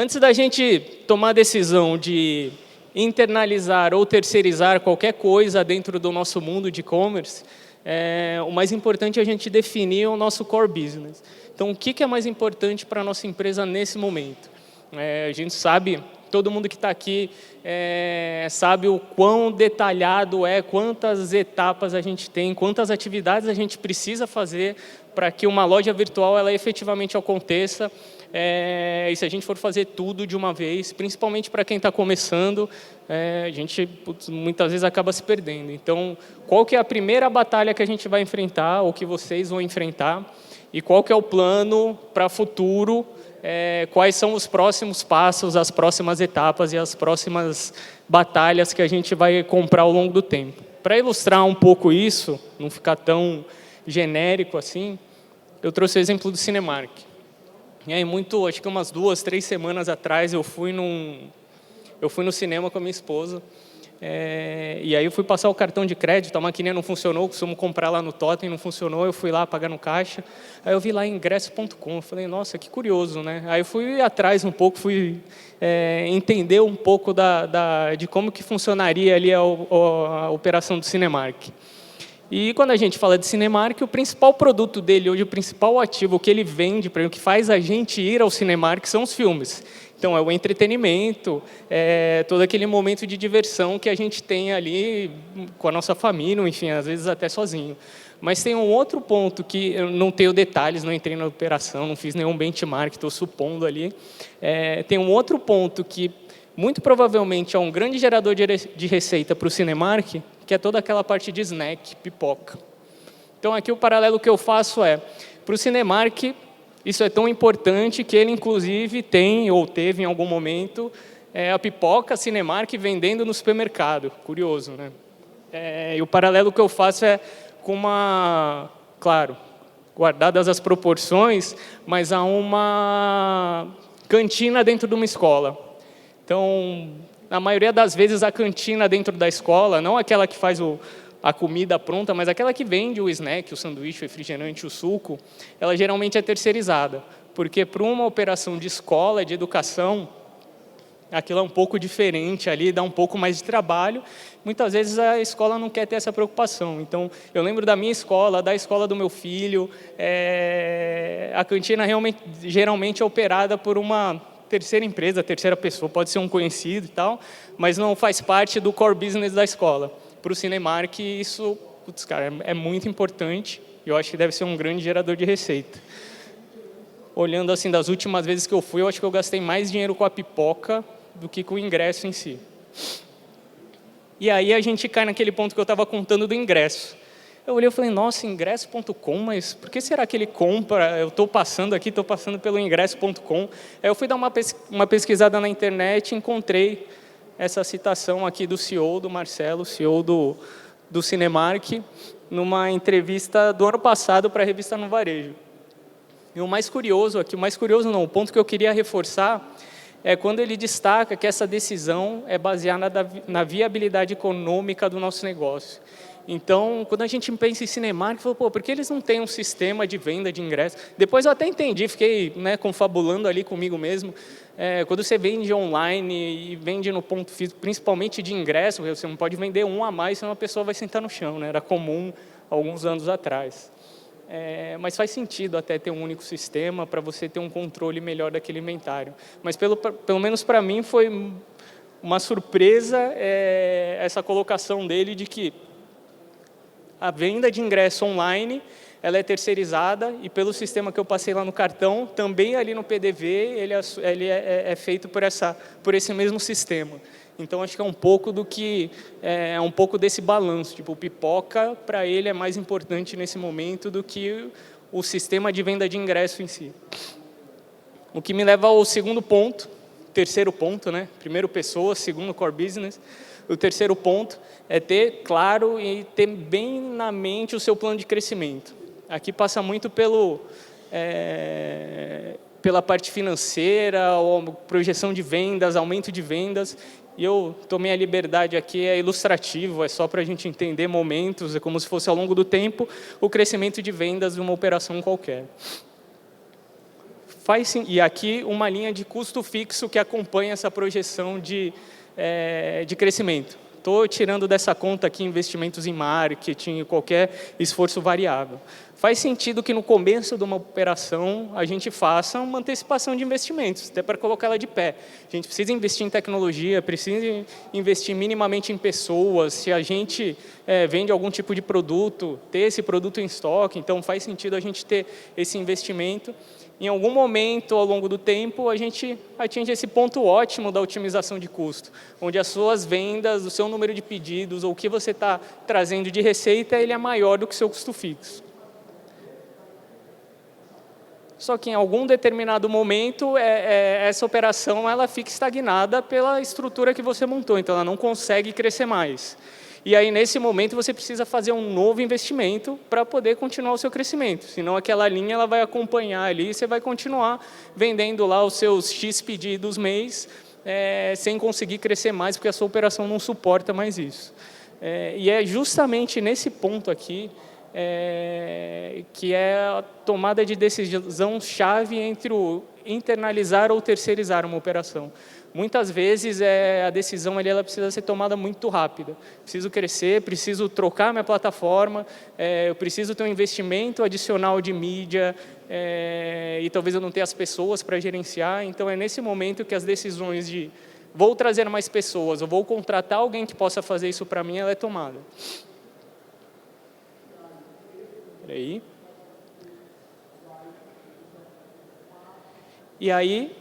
Antes da gente tomar a decisão de internalizar ou terceirizar qualquer coisa dentro do nosso mundo de e-commerce, o mais importante é a gente definir o nosso core business. Então, o que é mais importante para a nossa empresa nesse momento? A gente sabe, todo mundo que está aqui sabe o quão detalhado quantas etapas a gente tem, quantas atividades a gente precisa fazer para que uma loja virtual ela efetivamente aconteça. E se a gente for fazer tudo de uma vez, principalmente para quem está começando, a gente muitas vezes acaba se perdendo. Então, qual que é a primeira batalha que a gente vai enfrentar, ou que vocês vão enfrentar, e qual que é o plano para o futuro, quais são os próximos passos, as próximas etapas e as próximas batalhas que a gente vai comprar ao longo do tempo. Para ilustrar um pouco isso, não ficar tão genérico assim, eu trouxe o exemplo do Cinemark. E aí, acho que umas 2, 3 semanas atrás, eu fui no cinema com a minha esposa, e aí eu fui passar o cartão de crédito, a maquininha não funcionou, costumo comprar lá no Totem, não funcionou, eu fui lá pagar no caixa, aí eu vi lá ingresso.com, eu falei, nossa, que curioso, né? Aí eu fui atrás um pouco, fui entender um pouco de como que funcionaria ali a operação do Cinemark. E quando a gente fala de Cinemark, o principal produto dele hoje, o principal ativo, o que ele vende, o que faz a gente ir ao Cinemark são os filmes. Então, é o entretenimento, todo aquele momento de diversão que a gente tem ali com a nossa família, enfim, às vezes até sozinho. Mas tem um outro ponto que eu não tenho detalhes, não entrei na operação, não fiz nenhum benchmark, estou supondo ali. Tem um outro ponto que, muito provavelmente, é um grande gerador de receita para o Cinemark, que é toda aquela parte de snack, pipoca. Então, aqui o paralelo que eu faço para o Cinemark, isso é tão importante que ele, inclusive, tem ou teve em algum momento a pipoca Cinemark vendendo no supermercado. Curioso, né? E o paralelo que eu faço com claro, guardadas as proporções, mas há uma cantina dentro de uma escola. Então, na maioria das vezes, a cantina dentro da escola, não aquela que faz a comida pronta, mas aquela que vende o snack, o sanduíche, o refrigerante, o suco, ela geralmente é terceirizada. Porque para uma operação de escola, de educação, aquilo é um pouco diferente ali, dá um pouco mais de trabalho. Muitas vezes a escola não quer ter essa preocupação. Então, eu lembro da minha escola, da escola do meu filho, a cantina geralmente é operada por uma terceira empresa, terceira pessoa, pode ser um conhecido e tal, mas não faz parte do core business da escola. Para o Cinemark, isso, cara, é muito importante e eu acho que deve ser um grande gerador de receita. Olhando assim, das últimas vezes que eu fui, eu acho que eu gastei mais dinheiro com a pipoca do que com o ingresso em si. E aí a gente cai naquele ponto que eu estava contando do ingresso. Eu olhei e falei, nossa, ingresso.com, mas por que será que ele compra? Eu estou passando pelo ingresso.com. Aí eu fui dar uma pesquisada na internet e encontrei essa citação aqui do CEO, do Marcelo, CEO do Cinemark, numa entrevista do ano passado para a revista No Varejo. E o mais curioso aqui, o ponto que eu queria reforçar é quando ele destaca que essa decisão é baseada na viabilidade econômica do nosso negócio. Então, quando a gente pensa em Cinemark, falou, por que eles não têm um sistema de venda de ingressos? Depois eu até entendi, fiquei confabulando ali comigo mesmo. Quando você vende online e vende no ponto físico, principalmente de ingresso, você não pode vender um a mais, senão a pessoa vai sentar no chão, né? Era comum alguns anos atrás. Mas faz sentido até ter um único sistema para você ter um controle melhor daquele inventário. Mas, pelo menos para mim, foi uma surpresa essa colocação dele de que a venda de ingresso online ela é terceirizada e pelo sistema que eu passei lá no cartão, também ali no PDV, ele é feito por esse mesmo sistema. Então, acho que é um pouco um pouco desse balanço. Tipo, o pipoca, para ele, é mais importante nesse momento do que o sistema de venda de ingresso em si. O que me leva ao segundo ponto, terceiro ponto, né? Primeiro, pessoa, segundo, core business. O terceiro ponto é ter claro e ter bem na mente o seu plano de crescimento. Aqui passa muito pela parte financeira, ou projeção de vendas, aumento de vendas. E eu tomei a liberdade aqui, é ilustrativo, é só para a gente entender momentos, é como se fosse ao longo do tempo o crescimento de vendas de uma operação qualquer. E aqui uma linha de custo fixo que acompanha essa projeção de crescimento. Estou tirando dessa conta aqui investimentos em marketing, qualquer esforço variável. Faz sentido que no começo de uma operação a gente faça uma antecipação de investimentos, até para colocar ela de pé. A gente precisa investir em tecnologia, precisa investir minimamente em pessoas. Se a gente vende algum tipo de produto, ter esse produto em estoque, então faz sentido a gente ter esse investimento. Em algum momento, ao longo do tempo, a gente atinge esse ponto ótimo da otimização de custo, onde as suas vendas, o seu número de pedidos, ou o que você está trazendo de receita, ele é maior do que o seu custo fixo. Só que em algum determinado momento, essa operação ela fica estagnada pela estrutura que você montou, então ela não consegue crescer mais. E aí, nesse momento, você precisa fazer um novo investimento para poder continuar o seu crescimento. Senão, aquela linha ela vai acompanhar ali e você vai continuar vendendo lá os seus X pedidos mês sem conseguir crescer mais, porque a sua operação não suporta mais isso. E é justamente nesse ponto aqui que é a tomada de decisão chave entre o internalizar ou terceirizar uma operação. Muitas vezes a decisão ali, ela precisa ser tomada muito rápida. Preciso crescer, preciso trocar minha plataforma, eu preciso ter um investimento adicional de mídia e talvez eu não tenha as pessoas para gerenciar. Então, é nesse momento que as decisões de vou trazer mais pessoas ou vou contratar alguém que possa fazer isso para mim, ela é tomada. Espera aí. E aí,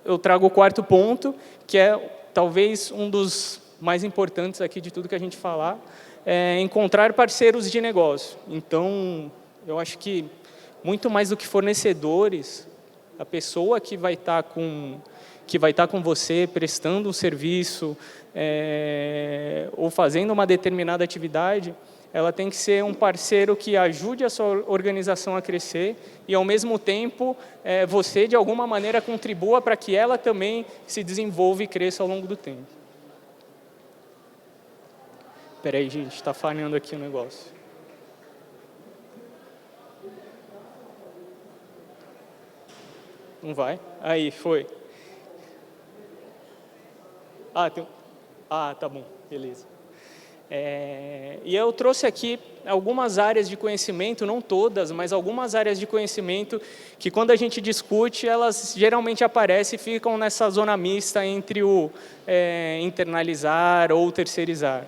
eu trago o quarto ponto, que é talvez um dos mais importantes aqui de tudo que a gente falar, é encontrar parceiros de negócio. Então, eu acho que muito mais do que fornecedores, a pessoa que vai estar com você prestando um serviço ou fazendo uma determinada atividade, ela tem que ser um parceiro que ajude a sua organização a crescer e, ao mesmo tempo, você, de alguma maneira, contribua para que ela também se desenvolva e cresça ao longo do tempo. Espera aí, gente, está falhando aqui o negócio. Não vai? Aí, foi. Tá bom, beleza. E eu trouxe aqui algumas áreas de conhecimento, não todas, mas algumas áreas de conhecimento que, quando a gente discute, elas geralmente aparecem e ficam nessa zona mista entre o internalizar ou terceirizar.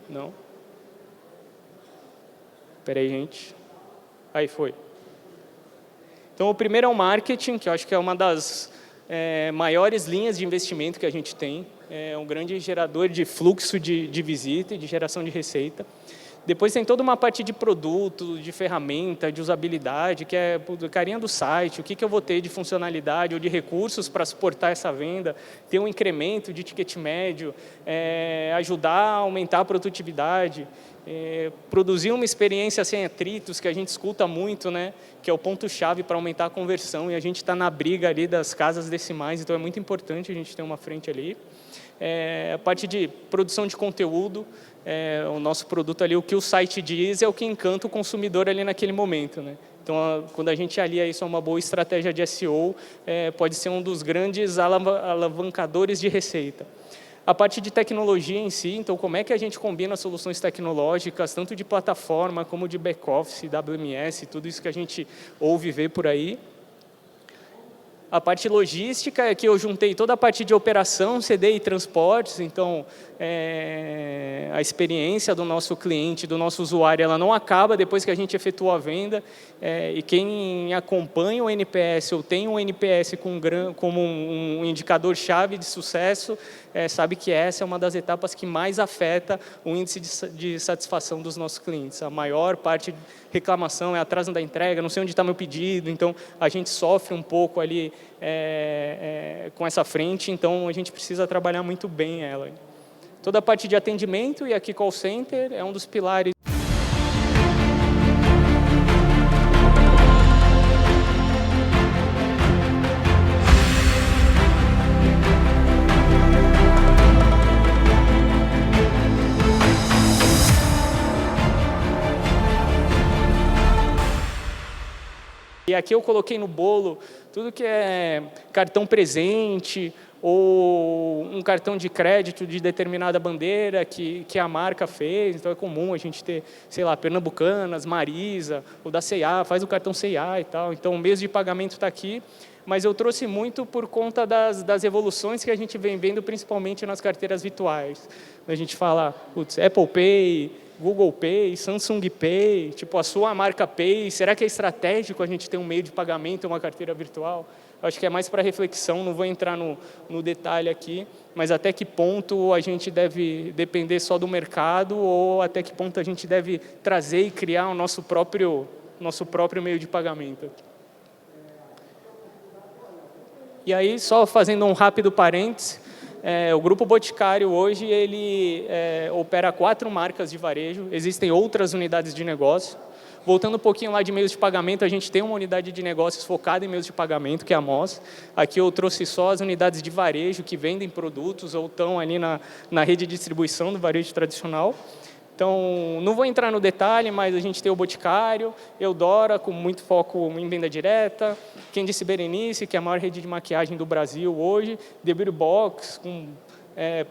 Não? Espera aí, gente. Aí foi. Então, o primeiro é o marketing, que eu acho que é uma das maiores linhas de investimento que a gente tem, é um grande gerador de fluxo de visita e de geração de receita. Depois tem toda uma parte de produto, de ferramenta, de usabilidade, que é a carinha do site, o que eu vou ter de funcionalidade ou de recursos para suportar essa venda, ter um incremento de ticket médio, ajudar a aumentar a produtividade, produzir uma experiência sem atritos, que a gente escuta muito, né, que é o ponto-chave para aumentar a conversão, e a gente está na briga ali das casas decimais, então é muito importante a gente ter uma frente ali. A parte de produção de conteúdo, o nosso produto ali, o que o site diz é o que encanta o consumidor ali naquele momento, né? Então, quando a gente alia isso a uma boa estratégia de SEO, pode ser um dos grandes alavancadores de receita. A parte de tecnologia em si, então, como é que a gente combina soluções tecnológicas, tanto de plataforma como de back-office, WMS, tudo isso que a gente ouve ver por aí. A parte logística é que eu juntei toda a parte de operação, CD e transportes, então a experiência do nosso cliente, do nosso usuário, ela não acaba depois que a gente efetua a venda, e quem acompanha o NPS ou tem um NPS como um indicador-chave de sucesso, sabe que essa é uma das etapas que mais afeta o índice de satisfação dos nossos clientes. A maior parte de reclamação é atraso da entrega, não sei onde está meu pedido, então a gente sofre um pouco ali com essa frente, então a gente precisa trabalhar muito bem ela. Toda a parte de atendimento, e aqui call center, é um dos pilares. E aqui eu coloquei no bolo tudo que é cartão presente ou um cartão de crédito de determinada bandeira que a marca fez. Então é comum a gente ter, sei lá, Pernambucanas, Marisa, ou da C&A, faz o cartão C&A e tal. Então o meio de pagamento está aqui, mas eu trouxe muito por conta das evoluções que a gente vem vendo, principalmente nas carteiras virtuais. A gente fala, putz, Apple Pay, Google Pay, Samsung Pay, tipo a sua marca Pay, será que é estratégico a gente ter um meio de pagamento, uma carteira virtual? Acho que é mais para reflexão, não vou entrar no detalhe aqui, mas até que ponto a gente deve depender só do mercado ou até que ponto a gente deve trazer e criar o nosso próprio meio de pagamento. E aí, só fazendo um rápido parênteses, o Grupo Boticário hoje ele opera 4 marcas de varejo, existem outras unidades de negócio. Voltando um pouquinho lá de meios de pagamento, a gente tem uma unidade de negócios focada em meios de pagamento, que é a MOS. Aqui eu trouxe só as unidades de varejo que vendem produtos ou estão ali na rede de distribuição do varejo tradicional. Então, não vou entrar no detalhe, mas a gente tem o Boticário, Eudora, com muito foco em venda direta, Quem Disse Berenice, que é a maior rede de maquiagem do Brasil hoje, The Beauty Box, com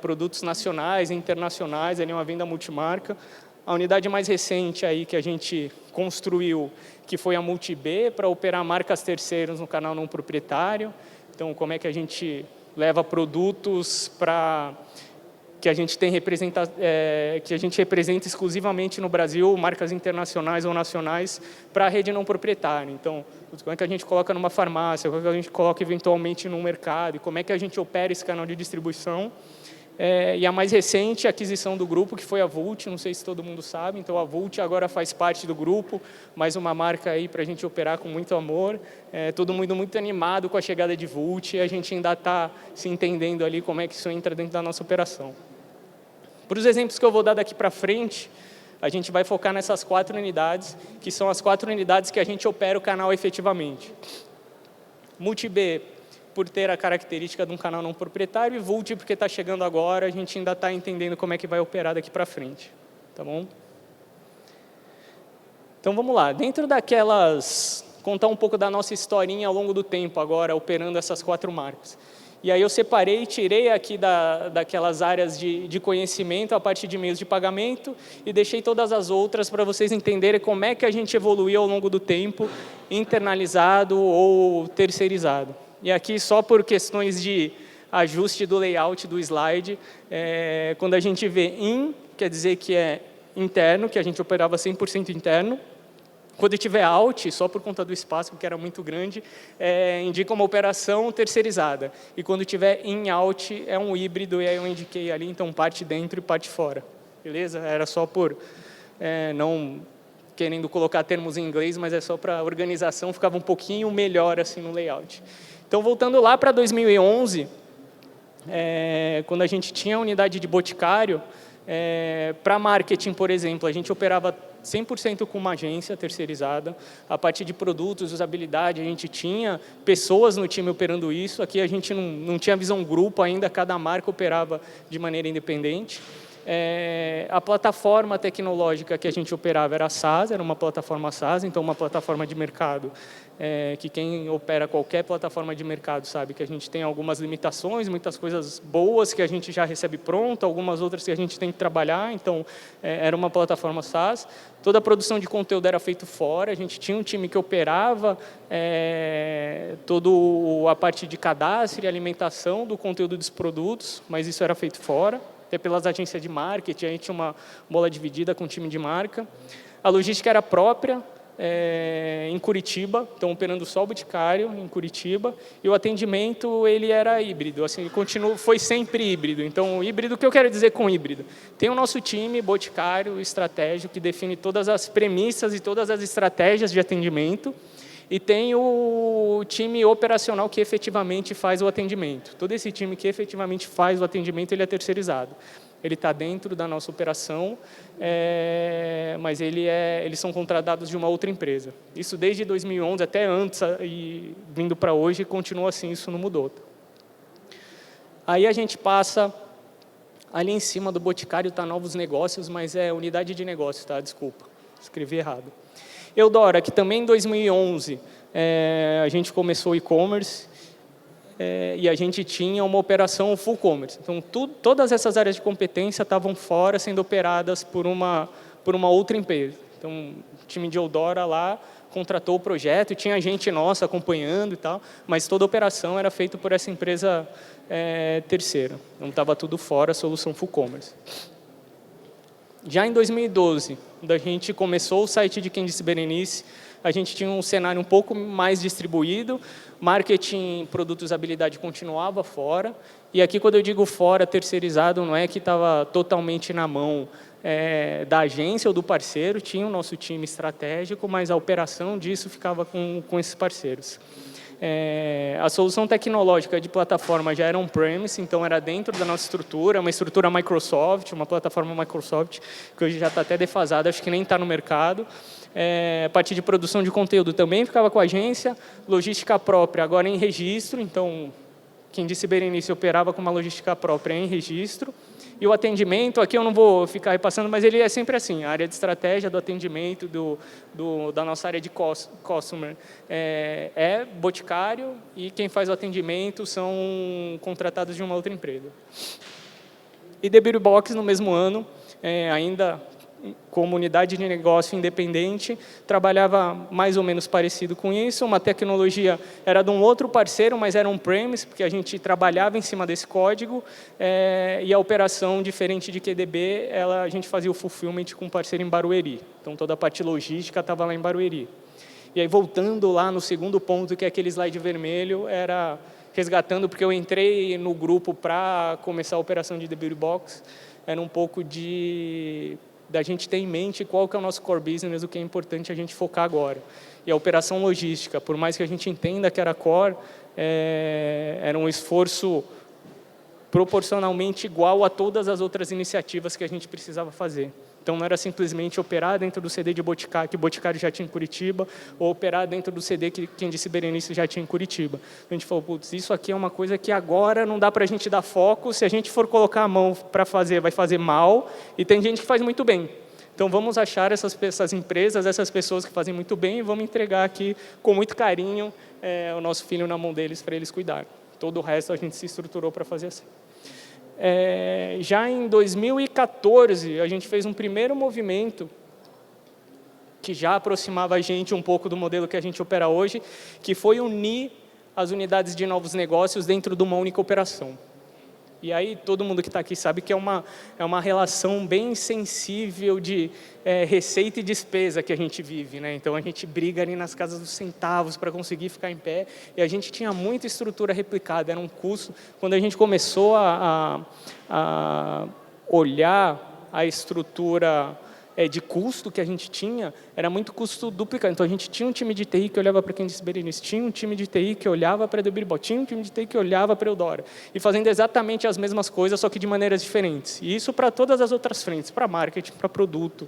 produtos nacionais e internacionais, ali uma venda multimarca. A unidade mais recente aí que a gente construiu, que foi a MultiB, para operar marcas terceiras no canal não proprietário. Então, como é que a gente leva produtos para que a gente representa exclusivamente no Brasil, marcas internacionais ou nacionais, para a rede não proprietária. Então, como é que a gente coloca numa farmácia, como é que a gente coloca eventualmente num mercado, e como é que a gente opera esse canal de distribuição. E a mais recente aquisição do grupo, que foi a Vult, não sei se todo mundo sabe, então a Vult agora faz parte do grupo, mais uma marca aí para a gente operar com muito amor, todo mundo muito animado com a chegada de Vult, e a gente ainda está se entendendo ali como é que isso entra dentro da nossa operação. Para os exemplos que eu vou dar daqui para frente, a gente vai focar nessas 4 unidades, que são as 4 unidades que a gente opera o canal efetivamente. MultiB, por ter a característica de um canal não proprietário, e Vult, porque está chegando agora, a gente ainda está entendendo como é que vai operar daqui para frente. Tá bom? Então, vamos lá. Dentro daquelas... Contar um pouco da nossa historinha ao longo do tempo, agora, operando essas 4 marcas. E aí eu separei, tirei aqui daquelas áreas de conhecimento, a partir de meios de pagamento, e deixei todas as outras para vocês entenderem como é que a gente evoluiu ao longo do tempo, internalizado ou terceirizado. E aqui, só por questões de ajuste do layout do slide, quando a gente vê in, quer dizer que é interno, que a gente operava 100% interno. Quando tiver out, só por conta do espaço, porque era muito grande, indica uma operação terceirizada. E quando tiver in-out, é um híbrido, e aí eu indiquei ali, então, parte dentro e parte fora. Beleza? Era só por não querendo colocar termos em inglês, mas é só para a organização, ficava um pouquinho melhor assim no layout. Então, voltando lá para 2011, quando a gente tinha a unidade de Boticário, para marketing, por exemplo, a gente operava 100% com uma agência terceirizada. A partir de produtos, usabilidade, a gente tinha pessoas no time operando isso. Aqui a gente não tinha visão grupo ainda, cada marca operava de maneira independente. A plataforma tecnológica que a gente operava era a SaaS, era uma plataforma SaaS, então uma plataforma de mercado, que quem opera qualquer plataforma de mercado sabe que a gente tem algumas limitações, muitas coisas boas que a gente já recebe pronto, algumas outras que a gente tem que trabalhar, então era uma plataforma SaaS. Toda a produção de conteúdo era feita fora, a gente tinha um time que operava toda a parte de cadastro e alimentação do conteúdo dos produtos, mas isso era feito fora. Até pelas agências de marketing, a gente tinha uma bola dividida com o time de marca. A logística era própria, em Curitiba, então operando só o Boticário em Curitiba, e o atendimento ele era híbrido, assim, foi sempre híbrido. Então, híbrido, o que eu quero dizer com híbrido? Tem o nosso time Boticário estratégico, que define todas as premissas e todas as estratégias de atendimento, e tem o time operacional que efetivamente faz o atendimento. Todo esse time que efetivamente faz o atendimento, ele é terceirizado. Ele está dentro da nossa operação, mas eles são contratados de uma outra empresa. Isso desde 2011, até antes, e vindo para hoje, continua assim, isso não mudou. Aí a gente passa, ali em cima do Boticário está novos negócios, mas é unidade de negócios, tá? Desculpa, escrevi errado. Eudora, que também em 2011 a gente começou o e-commerce e a gente tinha uma operação full commerce. Então, todas essas áreas de competência estavam fora, sendo operadas por uma outra empresa. Então, o time de Eudora lá contratou o projeto, tinha gente nossa acompanhando e tal, mas toda a operação era feita por essa empresa terceira. Então, estava tudo fora, a solução full commerce. Já em 2012, quando a gente começou o site de Quem Disse Berenice, a gente tinha um cenário um pouco mais distribuído, marketing, produto, usabilidade continuava fora, e aqui quando eu digo fora, terceirizado, não é que estava totalmente na mão da agência ou do parceiro, tinha o nosso time estratégico, mas a operação disso ficava com esses parceiros. A solução tecnológica de plataforma já era on-premise, então era dentro da nossa estrutura, uma estrutura Microsoft, uma plataforma Microsoft, que hoje já está até defasada, acho que nem está no mercado. A parte de produção de conteúdo também ficava com a agência, logística própria agora em registro, então Quem Disse Berenice operava com uma logística própria em registro. E o atendimento, aqui eu não vou ficar repassando, mas ele é sempre assim, a área de estratégia do atendimento da nossa área de customer é Boticário e quem faz o atendimento são contratados de uma outra empresa. E The Beauty Box, no mesmo ano, ainda como unidade de negócio independente, trabalhava mais ou menos parecido com isso, uma tecnologia era de um outro parceiro, mas era on-premise, porque a gente trabalhava em cima desse código, e a operação, diferente de QDB, a gente fazia o fulfillment com um parceiro em Barueri, então toda a parte logística estava lá em Barueri. E aí, voltando lá no segundo ponto, que é aquele slide vermelho, era resgatando, porque eu entrei no grupo para começar a operação de The Beauty Box, era um pouco da gente ter em mente qual que é o nosso core business, o que é importante a gente focar agora. E a operação logística, por mais que a gente entenda que era core, era um esforço proporcionalmente igual a todas as outras iniciativas que a gente precisava fazer. Então, não era simplesmente operar dentro do CD de Boticário, que Boticário já tinha em Curitiba, ou operar dentro do CD que Quem Disse Berenice já tinha em Curitiba. A gente falou, putz, isso aqui é uma coisa que agora não dá para a gente dar foco, se a gente for colocar a mão para fazer, vai fazer mal, e tem gente que faz muito bem. Então, vamos achar essas empresas, essas pessoas que fazem muito bem, e vamos entregar aqui, com muito carinho, o nosso filho na mão deles, para eles cuidarem. Todo o resto a gente se estruturou para fazer assim. Já em 2014, a gente fez um primeiro movimento que já aproximava a gente um pouco do modelo que a gente opera hoje, que foi unir as unidades de novos negócios dentro de uma única operação. E aí, todo mundo que está aqui sabe que é uma relação bem sensível de receita e despesa que a gente vive, né? Então, a gente briga ali nas casas dos centavos para conseguir ficar em pé, e a gente tinha muita estrutura replicada, era um custo. Quando a gente começou a olhar a estrutura de custo que a gente tinha, era muito custo duplicado. Então, a gente tinha um time de TI que olhava para Quem Disse Berenice, tinha um time de TI que olhava para a The Beauty Box, tinha um time de TI que olhava para a Eudora, e fazendo exatamente as mesmas coisas, só que de maneiras diferentes. E isso para todas as outras frentes, para marketing, para produto,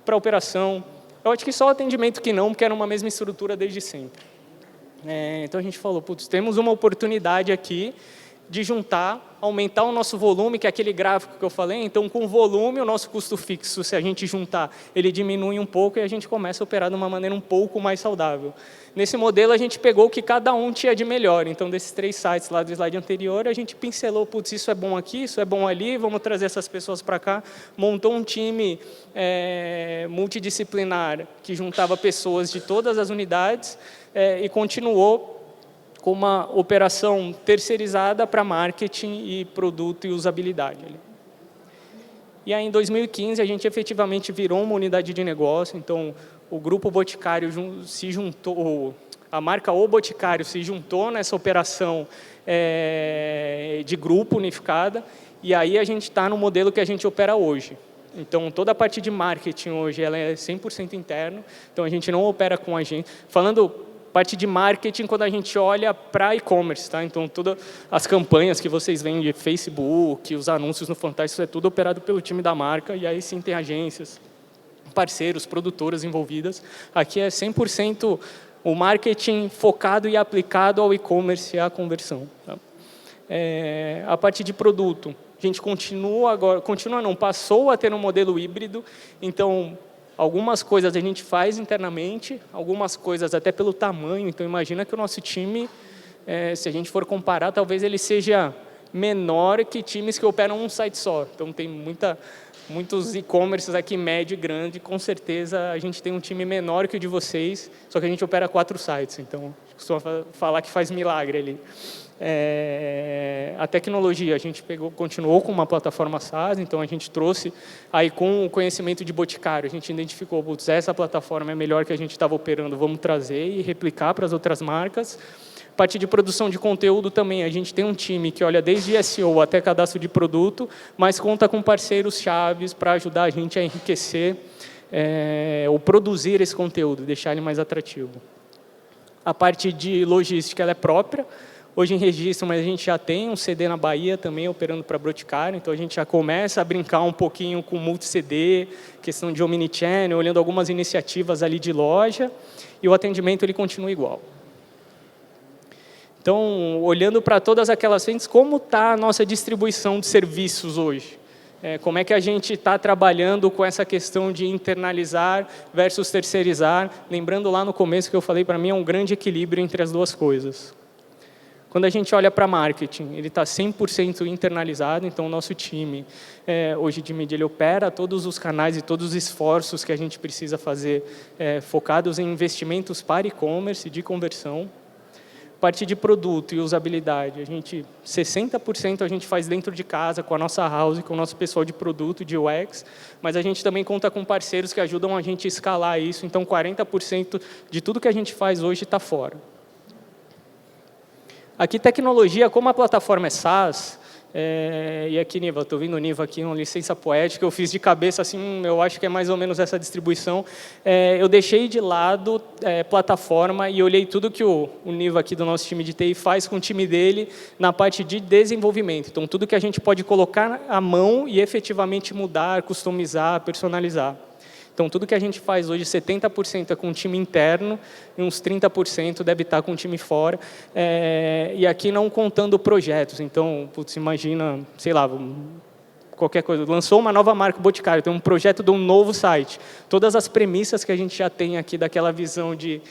para operação. Eu acho que só o atendimento que não, porque era uma mesma estrutura desde sempre. Então, a gente falou, putz, temos uma oportunidade aqui de juntar, aumentar o nosso volume, que é aquele gráfico que eu falei. Então, com o volume, o nosso custo fixo, se a gente juntar, ele diminui um pouco e a gente começa a operar de uma maneira um pouco mais saudável. Nesse modelo, a gente pegou o que cada um tinha de melhor. Então, desses 3 sites lá do slide anterior, a gente pincelou, putz, isso é bom aqui, isso é bom ali, vamos trazer essas pessoas para cá. Montou um time multidisciplinar que juntava pessoas de todas as unidades e continuou com uma operação terceirizada para marketing e produto e usabilidade. E aí, em 2015, a gente efetivamente virou uma unidade de negócio. Então, o Grupo Boticário se juntou, a marca O Boticário se juntou nessa operação de grupo unificada, e aí a gente está no modelo que a gente opera hoje. Então, toda a parte de marketing hoje ela é 100% interno, então a gente não opera com agente. Falando parte de marketing, quando a gente olha para e-commerce, tá? Então, todas as campanhas que vocês veem de Facebook, os anúncios no Fantástico, é tudo operado pelo time da marca, e aí sim tem agências, parceiros, produtoras envolvidas. Aqui é 100% o marketing focado e aplicado ao e-commerce e à conversão. Tá? A parte de produto, a gente passou a ter um modelo híbrido, então Algumas coisas a gente faz internamente, algumas coisas até pelo tamanho. Então, imagina que o nosso time, se a gente for comparar, talvez ele seja menor que times que operam um site só. Então, tem muitos e-commerces aqui, médio e grande. Com certeza, a gente tem um time menor que o de vocês, só que a gente opera 4 sites. Então, costuma falar que faz milagre ali. A tecnologia, a gente continuou com uma plataforma SaaS, então a gente trouxe, aí com o conhecimento de Boticário, a gente identificou, putz, essa plataforma é melhor que a gente estava operando, vamos trazer e replicar para as outras marcas. A parte de produção de conteúdo também, a gente tem um time que olha desde SEO até cadastro de produto, mas conta com parceiros chaves para ajudar a gente a enriquecer ou produzir esse conteúdo, deixar ele mais atrativo. A parte de logística ela é própria. Hoje em registro, mas a gente já tem um CD na Bahia também operando para Boticário, então a gente já começa a brincar um pouquinho com multi-CD, questão de omnichannel, olhando algumas iniciativas ali de loja, e o atendimento ele continua igual. Então, olhando para todas aquelas frentes, como está a nossa distribuição de serviços hoje? Como é que a gente está trabalhando com essa questão de internalizar versus terceirizar? Lembrando lá no começo que eu falei, para mim é um grande equilíbrio entre as duas coisas. Quando a gente olha para marketing, ele está 100% internalizado, então o nosso time, hoje de mídia, ele opera todos os canais e todos os esforços que a gente precisa fazer focados em investimentos para e-commerce, de conversão. Parte de produto e usabilidade, 60% a gente faz dentro de casa, com a nossa house, com o nosso pessoal de produto, de UX, mas a gente também conta com parceiros que ajudam a gente a escalar isso, então 40% de tudo que a gente faz hoje está fora. Aqui, tecnologia, como a plataforma é SaaS, e aqui, Niva, estou vendo o Niva aqui, uma licença poética, eu fiz de cabeça, assim, eu acho que é mais ou menos essa distribuição. Eu deixei de lado plataforma e olhei tudo que o Niva aqui do nosso time de TI faz com o time dele na parte de desenvolvimento. Então, tudo que a gente pode colocar à mão e efetivamente mudar, customizar, personalizar. Então, tudo que a gente faz hoje, 70% é com o time interno e uns 30% deve estar com o time fora. E aqui não contando projetos. Então, putz, imagina, sei lá, qualquer coisa. Lançou uma nova marca Boticário, tem um projeto de um novo site. Todas as premissas que a gente já tem aqui daquela visão de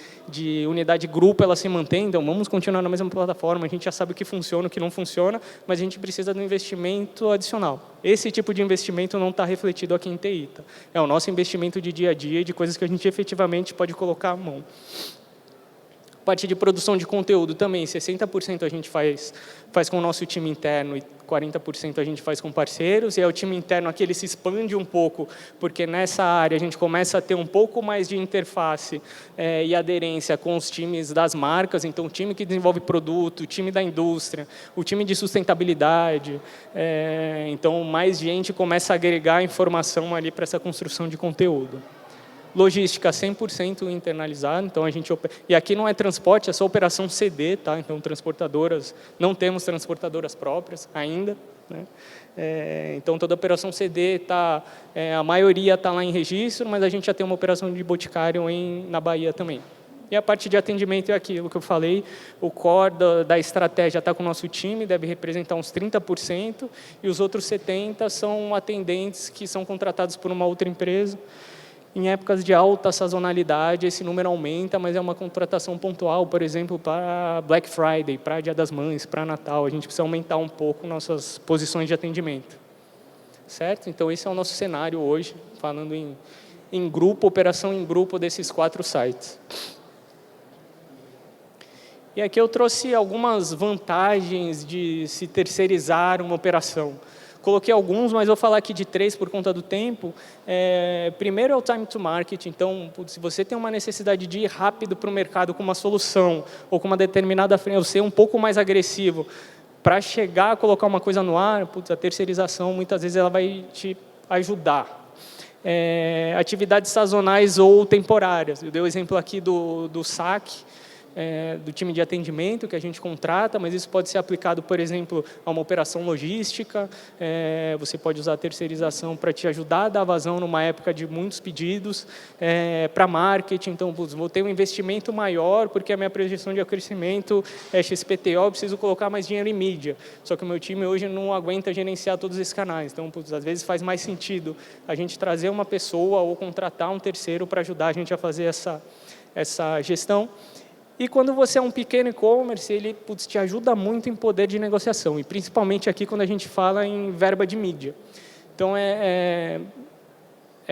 unidade grupo, ela se mantém. Então, vamos continuar na mesma plataforma. A gente já sabe o que funciona, o que não funciona, mas a gente precisa de um investimento adicional. Esse tipo de investimento não está refletido aqui em TI. Tá? É o nosso investimento de dia a dia, de coisas que a gente efetivamente pode colocar à mão. Parte de produção de conteúdo também, 60% a gente faz com o nosso time interno e 40% a gente faz com parceiros. E aí o time interno aqui ele se expande um pouco, porque nessa área a gente começa a ter um pouco mais de interface e aderência com os times das marcas. Então, o time que desenvolve produto, o time da indústria, o time de sustentabilidade. Então, mais gente começa a agregar informação ali para essa construção de conteúdo. Logística 100% internalizada, então a gente e aqui não é transporte, é só operação CD, tá? Então transportadoras, não temos transportadoras próprias ainda, né? Então toda a operação CD tá, a maioria está lá em registro, mas a gente já tem uma operação de Boticário na Bahia também. E a parte de atendimento é aquilo que eu falei, o core da estratégia está com o nosso time, deve representar uns 30%, e os outros 70% são atendentes que são contratados por uma outra empresa. Em épocas de alta sazonalidade, esse número aumenta, mas é uma contratação pontual, por exemplo, para Black Friday, para Dia das Mães, para Natal. A gente precisa aumentar um pouco nossas posições de atendimento. Certo? Então, esse é o nosso cenário hoje, falando em grupo, operação em grupo desses 4 sites. E aqui eu trouxe algumas vantagens de se terceirizar uma operação. Coloquei alguns, mas vou falar aqui de 3 por conta do tempo. Primeiro é o time to market. Então, se você tem uma necessidade de ir rápido para o mercado com uma solução ou com uma determinada frente, ou ser um pouco mais agressivo para chegar a colocar uma coisa no ar, a terceirização, muitas vezes, ela vai te ajudar. Atividades sazonais ou temporárias. Eu dei o exemplo aqui do saque. do time de atendimento que a gente contrata, mas isso pode ser aplicado, por exemplo, a uma operação logística. Você pode usar a terceirização para te ajudar a dar vazão numa época de muitos pedidos, para marketing. Então, vou ter um investimento maior porque a minha projeção de crescimento é XPTO, eu preciso colocar mais dinheiro em mídia. Só que o meu time hoje não aguenta gerenciar todos esses canais. Então, às vezes faz mais sentido a gente trazer uma pessoa ou contratar um terceiro para ajudar a gente a fazer essa gestão. E quando você é um pequeno e-commerce, ele te ajuda muito em poder de negociação, e principalmente aqui quando a gente fala em verba de mídia. Então, é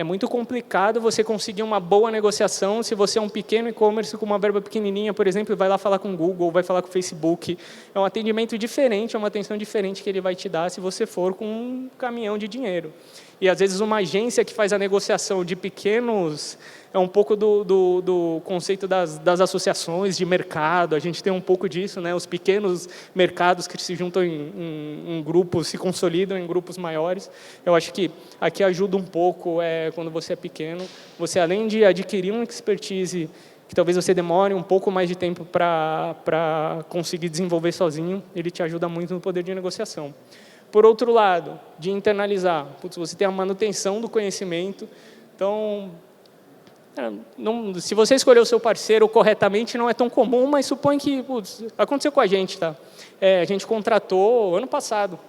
muito complicado você conseguir uma boa negociação se você é um pequeno e-commerce com uma verba pequenininha, por exemplo, e vai lá falar com o Google, vai falar com o Facebook. É um atendimento diferente, é uma atenção diferente que ele vai te dar se você for com um caminhão de dinheiro. E, às vezes, uma agência que faz a negociação de pequenos é um pouco do conceito das associações de mercado. A gente tem um pouco disso, né? Os pequenos mercados que se juntam em grupos, se consolidam em grupos maiores. Eu acho que aqui ajuda um pouco, quando você é pequeno, você, além de adquirir uma expertise que talvez você demore um pouco mais de tempo para conseguir desenvolver sozinho, ele te ajuda muito no poder de negociação. Por outro lado, de internalizar, você tem a manutenção do conhecimento. Então, se você escolher o seu parceiro corretamente, não é tão comum, mas supõe que aconteceu com a gente. Tá? A gente contratou, ano passado,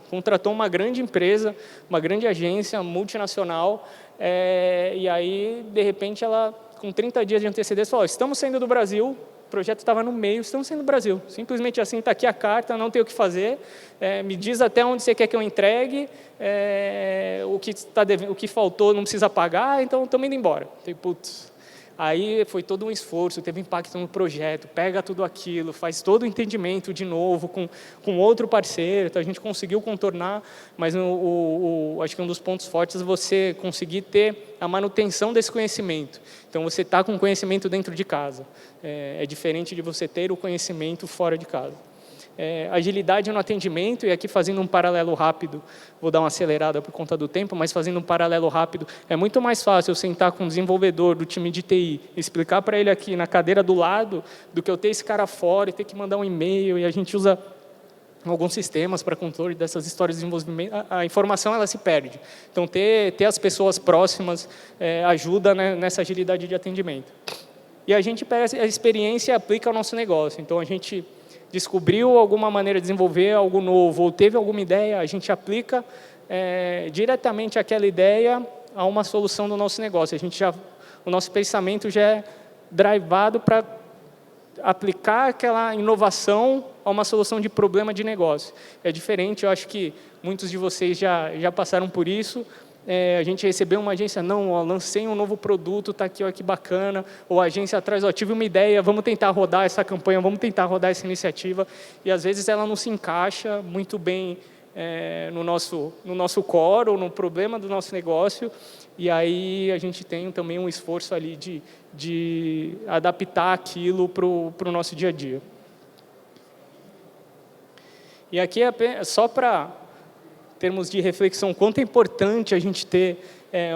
uma grande empresa, uma grande agência multinacional, e aí, de repente, ela, com 30 dias de antecedência, falou: estamos saindo do Brasil. O projeto estava no meio, estamos saindo do Brasil. Simplesmente assim, está aqui a carta, não tem o que fazer. Me diz até onde você quer que eu entregue, o que faltou não precisa pagar, então estamos indo embora. Aí foi todo um esforço, teve impacto no projeto, pega tudo aquilo, faz todo o entendimento de novo com outro parceiro. Então, a gente conseguiu contornar, mas acho que um dos pontos fortes é você conseguir ter a manutenção desse conhecimento. Então, você está com conhecimento dentro de casa. É diferente de você ter o conhecimento fora de casa. Agilidade no atendimento, e aqui fazendo um paralelo rápido, vou dar uma acelerada por conta do tempo, mas fazendo um paralelo rápido, é muito mais fácil eu sentar com um desenvolvedor do time de TI, explicar para ele aqui na cadeira do lado, do que eu ter esse cara fora e ter que mandar um e-mail, e a gente usa alguns sistemas para controle dessas histórias de desenvolvimento. A informação ela se perde. Então, ter as pessoas próximas ajuda, né, nessa agilidade de atendimento. E a gente pega a experiência e aplica ao nosso negócio. Então, a gente descobriu alguma maneira de desenvolver algo novo, ou teve alguma ideia, a gente aplica diretamente aquela ideia a uma solução do nosso negócio. O nosso pensamento já é drivado para aplicar aquela inovação a uma solução de problema de negócio. É diferente, eu acho que muitos de vocês já passaram por isso. A gente recebeu uma agência, lancei um novo produto, está aqui, ó, que bacana, ou a agência atrás, tive uma ideia, vamos tentar rodar essa campanha, vamos tentar rodar essa iniciativa, e às vezes ela não se encaixa muito bem no nosso core, ou no problema do nosso negócio, e aí a gente tem também um esforço ali de adaptar aquilo para o nosso dia a dia. E aqui é só para termos de reflexão, quanto é importante a gente ter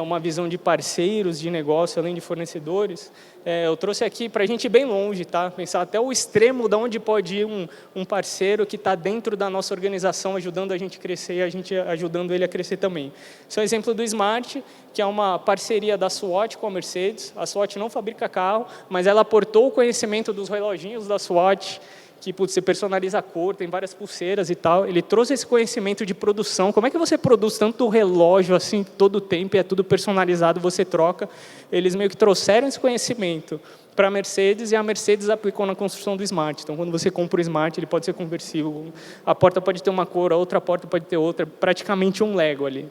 uma visão de parceiros de negócio, além de fornecedores. Eu trouxe aqui para a gente ir bem longe, tá? Pensar até o extremo de onde pode ir um parceiro que está dentro da nossa organização, ajudando a gente a crescer e a gente ajudando ele a crescer também. Esse é um exemplo do Smart, que é uma parceria da SWAT com a Mercedes. A SWAT não fabrica carro, mas ela aportou o conhecimento dos reloginhos da SWAT, que você personaliza a cor, tem várias pulseiras e tal. Ele trouxe esse conhecimento de produção. Como é que você produz tanto relógio assim todo o tempo e é tudo personalizado, você troca? Eles meio que trouxeram esse conhecimento para a Mercedes, e a Mercedes aplicou na construção do Smart. Então, quando você compra o Smart, ele pode ser conversível. A porta pode ter uma cor, a outra porta pode ter outra, praticamente um Lego ali.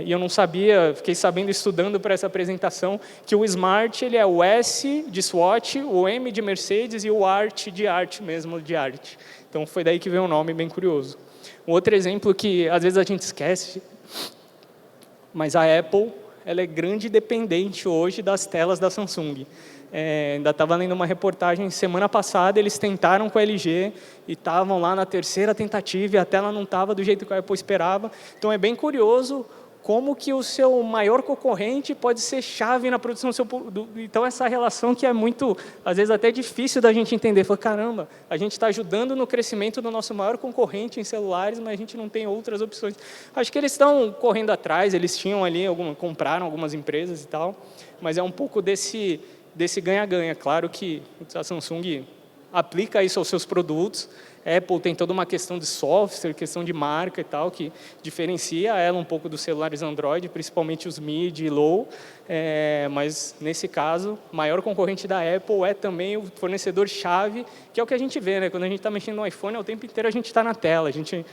E eu não sabia, fiquei sabendo, estudando para essa apresentação, que o Smart ele é o S de SWAT, o M de Mercedes e o ART de arte mesmo, de arte. Então, foi daí que veio o nome, bem curioso. Um outro exemplo que, às vezes, a gente esquece, mas a Apple ela é grande dependente hoje das telas da Samsung. Ainda estava lendo uma reportagem semana passada, eles tentaram com a LG e estavam lá na terceira tentativa e a tela não estava do jeito que a Apple esperava. Então, é bem curioso como que o seu maior concorrente pode ser chave na produção do seu... Então, essa relação que é muito, às vezes, até difícil da gente entender. Fala, caramba, a gente está ajudando no crescimento do nosso maior concorrente em celulares, mas a gente não tem outras opções. Acho que eles estão correndo atrás, eles tinham ali, compraram algumas empresas e tal, mas é um pouco desse ganha-ganha. Claro que a Samsung aplica isso aos seus produtos. Apple tem toda uma questão de software, questão de marca e tal, que diferencia ela um pouco dos celulares Android, principalmente os mid e low, mas, nesse caso, o maior concorrente da Apple é também o fornecedor-chave, que é o que a gente vê, né? Quando a gente está mexendo no iPhone, o tempo inteiro a gente está na tela. A gente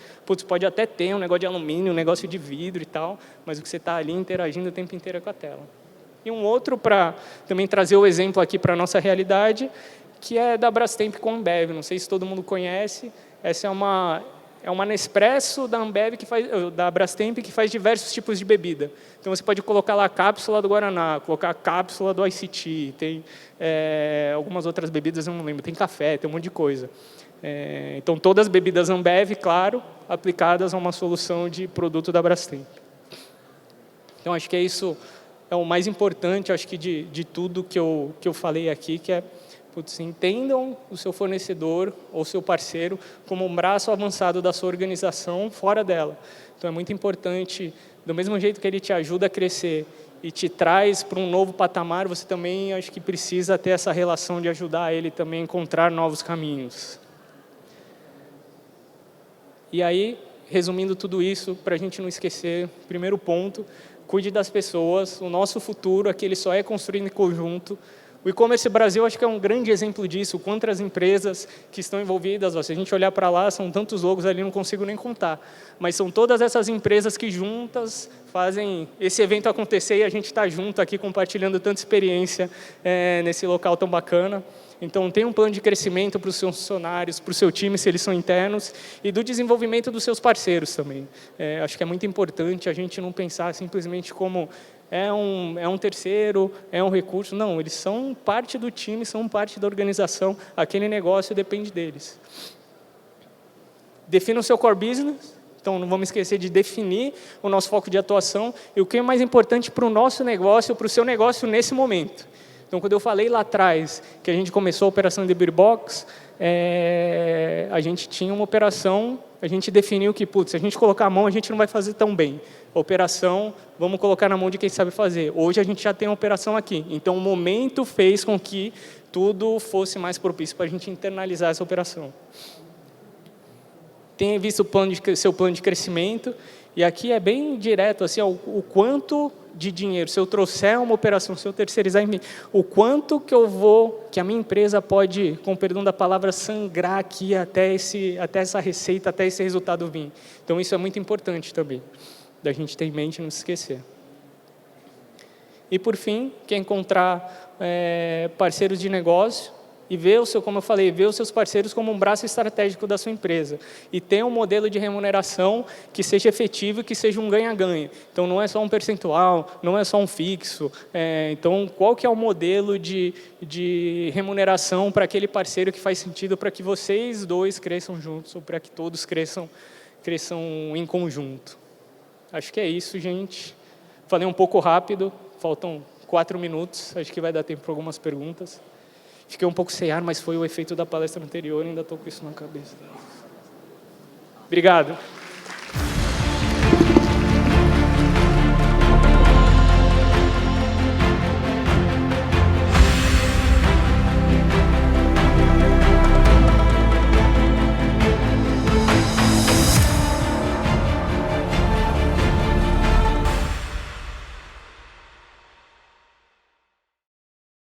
pode até ter um negócio de alumínio, um negócio de vidro e tal, mas o que você está ali interagindo o tempo inteiro é com a tela. E um outro, para também trazer o exemplo aqui para a nossa realidade, que é da Brastemp com Ambev. Não sei se todo mundo conhece. Essa é uma Nespresso da Ambev da Brastemp, que faz diversos tipos de bebida. Então, você pode colocar lá a cápsula do Guaraná, colocar a cápsula do Ice Tea, tem algumas outras bebidas, eu não lembro, tem café, tem um monte de coisa. Então, todas as bebidas Ambev, claro, aplicadas a uma solução de produto da Brastemp. Então, acho que isso é o mais importante, acho que de tudo que eu falei aqui, que é entendam o seu fornecedor ou seu parceiro como um braço avançado da sua organização fora dela. Então, é muito importante, do mesmo jeito que ele te ajuda a crescer e te traz para um novo patamar, você também acho que precisa ter essa relação de ajudar ele também a encontrar novos caminhos. E aí, resumindo tudo isso, para a gente não esquecer, primeiro ponto, cuide das pessoas, o nosso futuro aqui ele só é construído em conjunto. O e-commerce Brasil, acho que é um grande exemplo disso, quantas empresas que estão envolvidas. Se a gente olhar para lá, são tantos logos ali, não consigo nem contar. Mas são todas essas empresas que juntas fazem esse evento acontecer e a gente está junto aqui compartilhando tanta experiência nesse local tão bacana. Então, tem um plano de crescimento para os seus funcionários, para o seu time, se eles são internos, e do desenvolvimento dos seus parceiros também. Acho que é muito importante a gente não pensar simplesmente como é um terceiro, é um recurso. Não, eles são parte do time, são parte da organização. Aquele negócio depende deles. Defina o seu core business. Então, não vamos esquecer de definir o nosso foco de atuação e o que é mais importante para o nosso negócio, para o seu negócio nesse momento. Então, quando eu falei lá atrás que a gente começou a operação de Beer Box, a gente tinha uma operação, a gente definiu que, se a gente colocar a mão, a gente não vai fazer tão bem. A operação, vamos colocar na mão de quem sabe fazer. Hoje, a gente já tem uma operação aqui. Então, o momento fez com que tudo fosse mais propício para a gente internalizar essa operação. Tenha visto seu plano de crescimento, e aqui é bem direto, assim, o quanto de dinheiro, se eu trouxer uma operação, se eu terceirizar em mim, o quanto que a minha empresa pode, com perdão da palavra, sangrar aqui até essa receita, até esse resultado vir. Então, isso é muito importante também, da gente ter em mente e não se esquecer. E, por fim, quer encontrar parceiros de negócio, e ver como eu falei, ver os seus parceiros como um braço estratégico da sua empresa. E ter um modelo de remuneração que seja efetivo e que seja um ganha-ganha. Então, não é só um percentual, não é só um fixo. Então, qual que é o modelo de remuneração para aquele parceiro que faz sentido para que vocês dois cresçam juntos, ou para que todos cresçam em conjunto. Acho que é isso, gente. Falei um pouco rápido, faltam 4 minutos, acho que vai dar tempo para algumas perguntas. Fiquei um pouco sem ar, mas foi o efeito da palestra anterior, ainda estou com isso na cabeça. Obrigado.